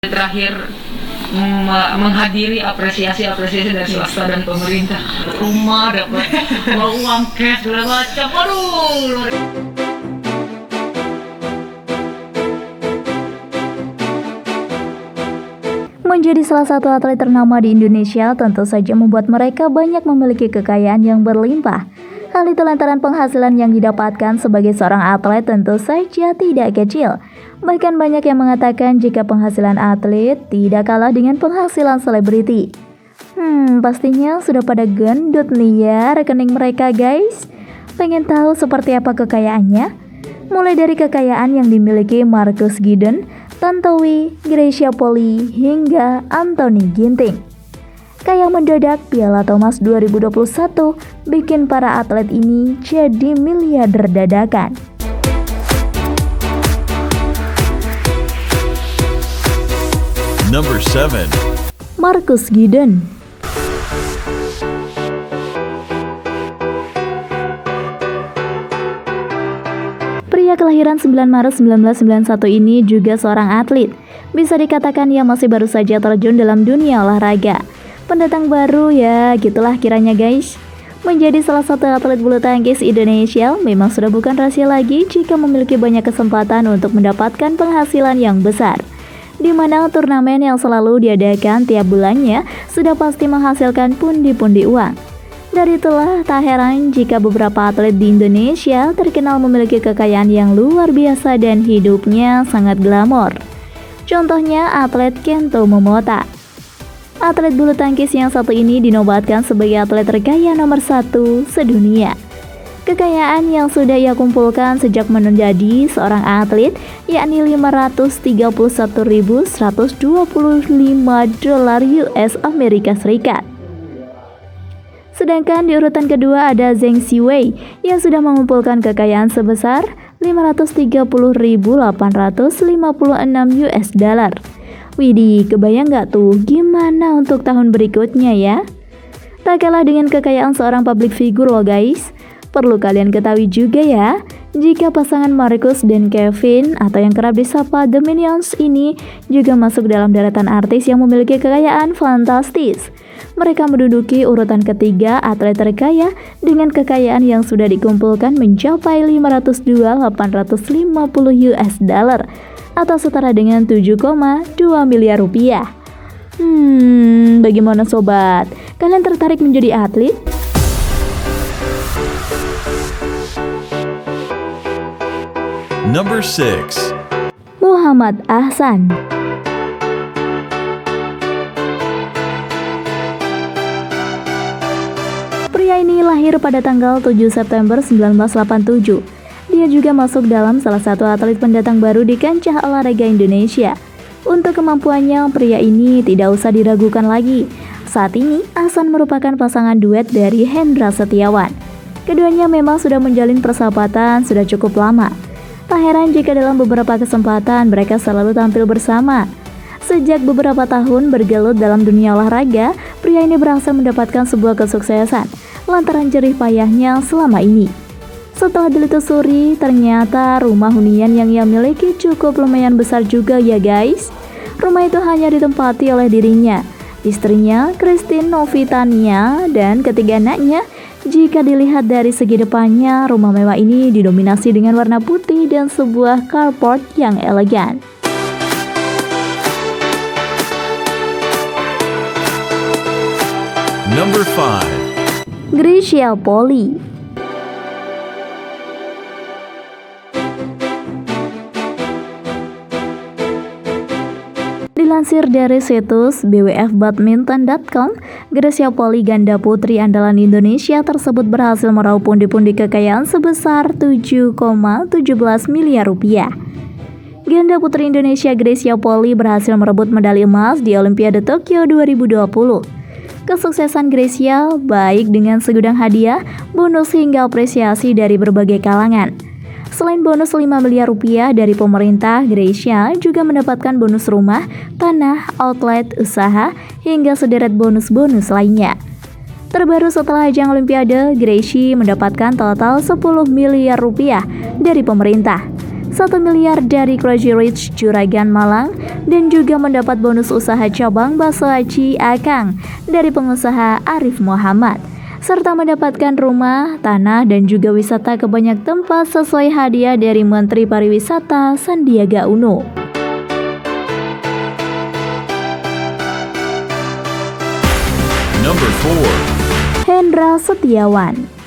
Terakhir menghadiri apresiasi dari swasta dan pemerintah, rumah dapat uang cash segala macam. Aduh. Menjadi salah satu atlet ternama di Indonesia tentu saja membuat mereka banyak memiliki kekayaan yang berlimpah. Hal itu lantaran penghasilan yang didapatkan sebagai seorang atlet tentu saja tidak kecil. Bahkan banyak yang mengatakan jika penghasilan atlet tidak kalah dengan penghasilan selebriti. Pastinya sudah pada gendut nih ya rekening mereka guys. Pengen tahu seperti apa kekayaannya? Mulai dari kekayaan yang dimiliki Marcus Gideon, Tantowi, Gracia Poli, hingga Anthony Ginting. Kayak mendadak Piala Thomas 2021 bikin para atlet ini jadi miliarder dadakan. Number 7. Marcus Gideon. Pria kelahiran 9 Maret 1991 ini juga seorang atlet. Bisa dikatakan ia masih baru saja terjun dalam dunia olahraga. Pendatang baru ya, gitulah kiranya guys. Menjadi salah satu atlet bulu tangkis Indonesia memang sudah bukan rahasia lagi jika memiliki banyak kesempatan untuk mendapatkan penghasilan yang besar. Di mana turnamen yang selalu diadakan tiap bulannya sudah pasti menghasilkan pundi-pundi uang. Dari itulah tak heran jika beberapa atlet di Indonesia terkenal memiliki kekayaan yang luar biasa dan hidupnya sangat glamor. Contohnya atlet Kento Momota. Atlet bulu tangkis yang satu ini dinobatkan sebagai atlet terkaya nomor 1 sedunia. Kekayaan yang sudah ia kumpulkan sejak menjadi seorang atlet yakni $531.125 US Amerika Serikat. Sedangkan di urutan kedua ada Zheng Siwei yang sudah mengumpulkan kekayaan sebesar $530.856 US dollar. Widih, kebayang gak tuh gimana untuk tahun berikutnya ya? Tak kalah dengan kekayaan seorang public figure loh guys. Perlu kalian ketahui juga ya, jika pasangan Marcus dan Kevin atau yang kerap disapa The Minions ini juga masuk dalam deretan artis yang memiliki kekayaan fantastis. Mereka menduduki urutan ketiga atlet terkaya dengan kekayaan yang sudah dikumpulkan mencapai $502.850 US dollar atau setara dengan 7,2 miliar rupiah. Bagaimana sobat? Kalian tertarik menjadi atlet? Number 6. Muhammad Ahsan. Pria ini lahir pada tanggal 7 September 1987. Dia juga masuk dalam salah satu atlet pendatang baru di kancah olahraga Indonesia. Untuk kemampuannya, pria ini tidak usah diragukan lagi. Saat ini, Ahsan merupakan pasangan duet dari Hendra Setiawan. Keduanya memang sudah menjalin persahabatan sudah cukup lama. Tak heran jika dalam beberapa kesempatan mereka selalu tampil bersama. Sejak beberapa tahun bergelut dalam dunia olahraga, pria ini berhasil mendapatkan sebuah kesuksesan lantaran jerih payahnya selama ini. Setelah ditelusuri, ternyata rumah hunian yang ia miliki cukup lumayan besar juga ya guys. Rumah itu hanya ditempati oleh dirinya, istrinya Christine Novitania, dan ketiga anaknya. Jika dilihat dari segi depannya, rumah mewah ini didominasi dengan warna putih dan sebuah carport yang elegan. Number 5. Gracia Poli. Dilansir dari situs bwfbadminton.com, Gracia Poli, ganda putri andalan Indonesia tersebut berhasil meraup pundi-pundi kekayaan sebesar 7,17 miliar rupiah. Ganda putri Indonesia Gracia Poli berhasil merebut medali emas di Olimpiade Tokyo 2020. Kesuksesan Gracia baik dengan segudang hadiah, bonus hingga apresiasi dari berbagai kalangan. Selain bonus 5 miliar rupiah dari pemerintah, Gracia juga mendapatkan bonus rumah, tanah, outlet, usaha, hingga sederet bonus-bonus lainnya. Terbaru setelah ajang Olimpiade, Gracia mendapatkan total 10 miliar rupiah dari pemerintah. 1 miliar dari Crazy Rich Juragan Malang, dan juga mendapat bonus usaha cabang bakso aci Akang dari pengusaha Arif Muhammad, serta mendapatkan rumah, tanah, dan juga wisata ke banyak tempat sesuai hadiah dari Menteri Pariwisata Sandiaga Uno. Number 4. Hendra Setiawan.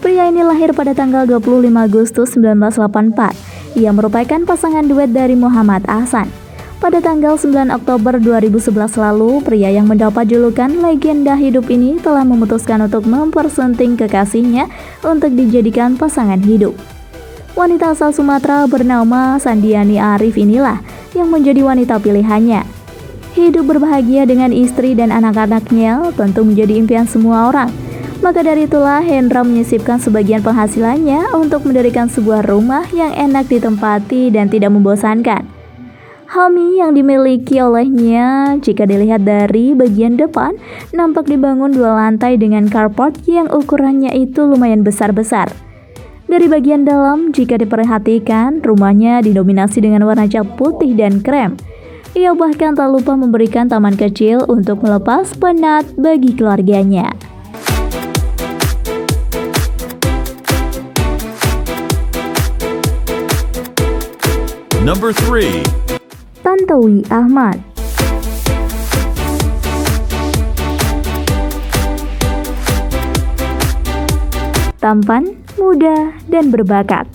Pria ini lahir pada tanggal 25 Agustus 1984. Ia merupakan pasangan duet dari Muhammad Ahsan. Pada tanggal 9 Oktober 2011 lalu, pria yang mendapat julukan legenda hidup ini telah memutuskan untuk mempersunting kekasihnya untuk dijadikan pasangan hidup. Wanita asal Sumatera bernama Sandiani Arif inilah yang menjadi wanita pilihannya. Hidup berbahagia dengan istri dan anak-anaknya tentu menjadi impian semua orang. Maka dari itulah Hendra menyisipkan sebagian penghasilannya untuk mendirikan sebuah rumah yang enak ditempati dan tidak membosankan. Home yang dimiliki olehnya, jika dilihat dari bagian depan, nampak dibangun 2 lantai dengan carport yang ukurannya itu lumayan besar-besar. Dari bagian dalam, jika diperhatikan, rumahnya didominasi dengan warna cat putih dan krem. Ia bahkan tak lupa memberikan taman kecil untuk melepas penat bagi keluarganya. Number 3. Tantowi Ahmad. Tampan, muda, dan berbakat.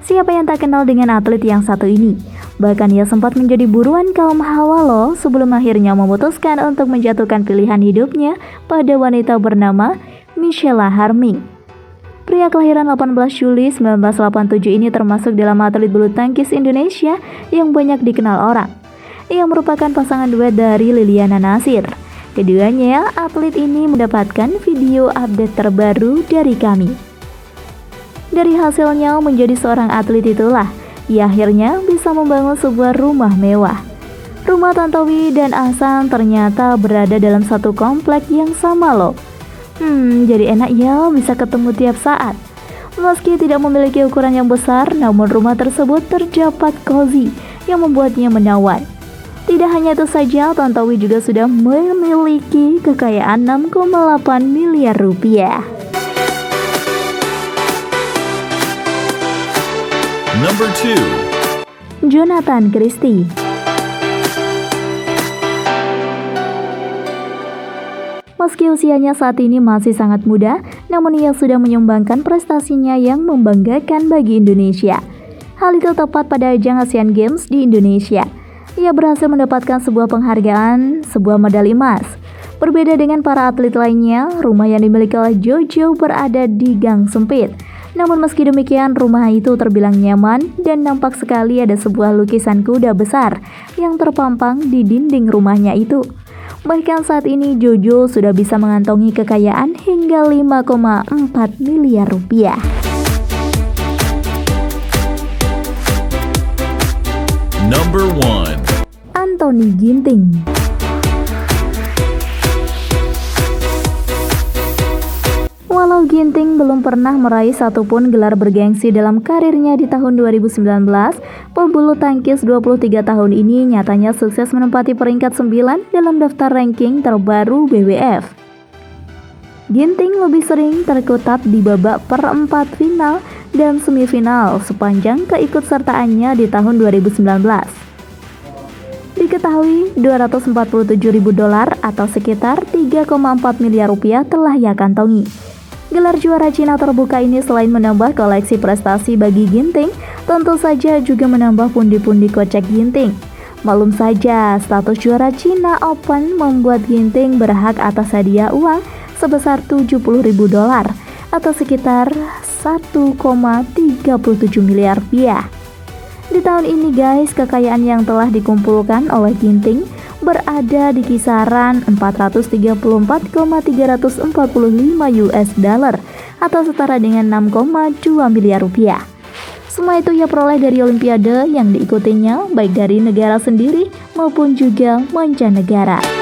Siapa yang tak kenal dengan atlet yang satu ini? Bahkan ia sempat menjadi buruan kaum hawa loh sebelum akhirnya memutuskan untuk menjatuhkan pilihan hidupnya pada wanita bernama Michela Harming. Pria kelahiran 18 Juli 1987 ini termasuk dalam atlet bulu tangkis Indonesia yang banyak dikenal orang. Ia merupakan pasangan duet dari Liliana Natsir. Keduanya, atlet ini mendapatkan video update terbaru dari kami. Dari hasilnya menjadi seorang atlet itulah, ia akhirnya bisa membangun sebuah rumah mewah. Rumah Tantowi dan Ahsan ternyata berada dalam satu komplek yang sama loh. Jadi enak ya bisa ketemu tiap saat. Meski tidak memiliki ukuran yang besar, namun rumah tersebut terdapat cozy yang membuatnya menawan. Tidak hanya itu saja, Tantowi juga sudah memiliki kekayaan 6,8 miliar rupiah. Number 2. Jonathan Christie. Meski usianya saat ini masih sangat muda, namun ia sudah menyumbangkan prestasinya yang membanggakan bagi Indonesia. Hal itu tepat pada ajang Asian Games di Indonesia. Ia berhasil mendapatkan sebuah penghargaan, sebuah medali emas. Berbeda dengan para atlet lainnya, rumah yang dimiliki oleh Jojo berada di gang sempit. Namun meski demikian, rumah itu terbilang nyaman dan nampak sekali ada sebuah lukisan kuda besar yang terpampang di dinding rumahnya itu. Bahkan saat ini Jojo sudah bisa mengantongi kekayaan hingga 5,4 miliar rupiah. Number 1. Anthony Ginting. Walau Ginting belum pernah meraih satupun gelar bergengsi dalam karirnya di tahun 2019, pebulu tangkis 23 tahun ini nyatanya sukses menempati peringkat 9 dalam daftar ranking terbaru BWF. Ginting lebih sering terkutat di babak perempat final dan semifinal sepanjang keikutsertaannya di tahun 2019. Diketahui $247.000 atau sekitar 3,4 miliar rupiah telah ia kantongi. Gelar juara Cina terbuka ini selain menambah koleksi prestasi bagi Ginting, tentu saja juga menambah pundi-pundi kocek Ginting. Maklum saja, status juara Cina Open membuat Ginting berhak atas hadiah uang sebesar $70.000 atau sekitar 1,37 miliar rupiah. Di tahun ini guys, kekayaan yang telah dikumpulkan oleh Ginting berada di kisaran 434,345 US dollar atau setara dengan 6,2 miliar rupiah. Semua itu ia peroleh dari Olimpiade yang diikutinya baik dari negara sendiri maupun juga mancanegara.